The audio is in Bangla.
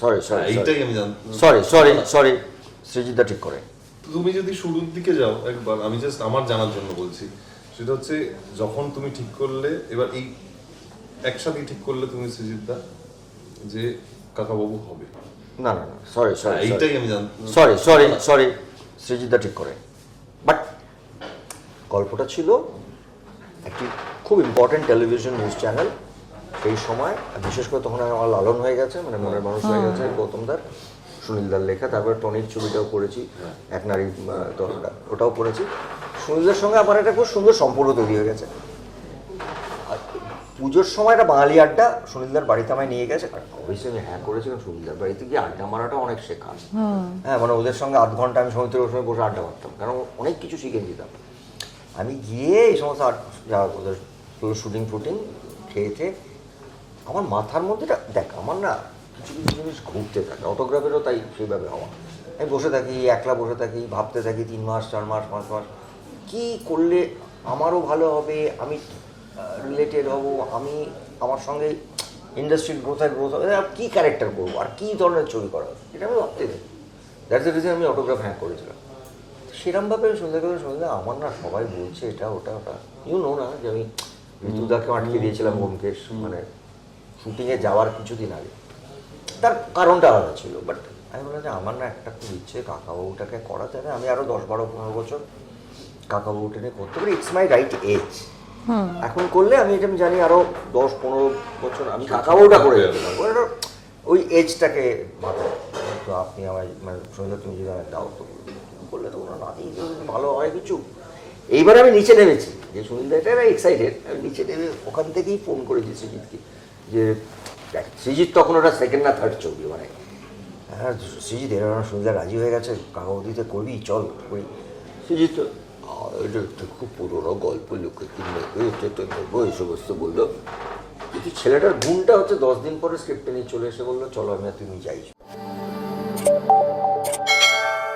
সরি এইটাই আমি জানতাম। সরি সৃজিতদা ঠিক করে। তুমি যদি শুরুর দিকে যাও একবার, আমি জাস্ট আমার জানার জন্য বলছি, সেটা হচ্ছে যখন তুমি ঠিক করলে, এবার এই একসাথে ঠিক করলে তুমি সৃজিতদা যে কাকাবাবু হবে, না সরি এইটাই আমি জানতাম। সরি সৃজিতদা ঠিক করে। বাট গল্পটা ছিল একটি খুব ইম্পর্টেন্ট টেলিভিশন নিউজ চ্যানেল সেই সময়, বিশেষ করে তখন আমার লালন হয়ে গেছে, মানে মনের মানুষ হয়ে গেছে গৌতমদার, সুনীলদার লেখা, তারপরে টনির ছবিটাও করেছি, এক নারী ওটাও করেছি। সুনীলদার সঙ্গে আমার একটা খুব সুন্দর সম্পর্ক তৈরি হয়ে গেছে। আর পুজোর সময় একটা বাঙালি আড্ডা সুনীলদার বাড়িতে আমায় নিয়ে গেছে, অবশ্যই আমি হ্যাঁ করেছি, কারণ সুনীলদার বাড়িতে গিয়ে আড্ডা মারাটা অনেক শেখা। হ্যাঁ, মানে ওদের সঙ্গে আধ ঘন্টা আমি সমুদ্রের সঙ্গে বসে আড্ডা মারতাম, কারণ অনেক কিছু শিখে যেতাম। আমি গিয়ে এই সমস্ত যা ওদের শুটিং ফুটিং খেয়েছে, আমার মাথার মধ্যে দেখ, আমার না কিছু কিছু জিনিস ঘুরতে থাকে, অটোগ্রাফেরও তাই সেইভাবে হওয়া। আমি বসে থাকি, একলা বসে থাকি, ভাবতে থাকি 3 মাস 4 মাস 5 মাস কী করলে আমারও ভালো হবে, আমি রিলেটেড হব, আমি আমার সঙ্গে ইন্ডাস্ট্রির গ্রোথ হবে, কী ক্যারেক্টার করবো আর কী ধরনের ছবি করা হবে, এটা আমি ভাবতে থাকি। দ্যাটস দ্য রিজন আমি অটোগ্রাফ হ্যাঁ করেছিলাম। সেরমভাবে শুনলে আমার না সবাই বলছে এটা ওটা, না যে আমি ঋতুদাকে আটকে দিয়েছিলাম ব্যোমকেশ, মানে শুটিংয়ে যাওয়ার কিছুদিন আগে, তার কারণটা আলাদা ছিল। বাট আমি বললাম যে আমার না একটা খুব ইচ্ছে কাকাবাবুটাকে করাতে হবে, আমি আরও 10-12-15 বছর কাকাবাবুটা নিয়ে করতে পারি, ইটস মাই রাইট এজ। এখন করলে আমি এটা জানি আরও 10-15 বছর আমি কাকাবাবুটা করে যেতে পারবো, ওই এজটাকে মাথায়। তো আপনি আমায় মানে সন্ধ্যা তুমি যদি আমায় দাও তো বললে তো ওরা না দিয়ে ভালো হয় কিছু। এইবার আমি নিচে নেমেছি, যে সুনীলদা এটা এক্সাইটেড, আমি নিচে নেমে ওখান থেকেই ফোন করেছি সৃজিতকে, যে সৃজিত তখন ওটা সেকেন্ড না থার্ড ছবি, মানে হ্যাঁ সৃজিত এরা সুনীলদা রাজি হয়ে গেছে, কাকাবুদিতে করবি, চল করি। সৃজিত এটা একটা খুব পুরোনো গল্প, লোকে কি নেবে, এটা তো নেবো, এই সমস্ত বললো। কিন্তু ছেলেটার গুণটা হচ্ছে 10 দিন পরে স্ক্রিপ্টে নিয়ে চলে এসে বললো চলো আমি আর তুমি যাই।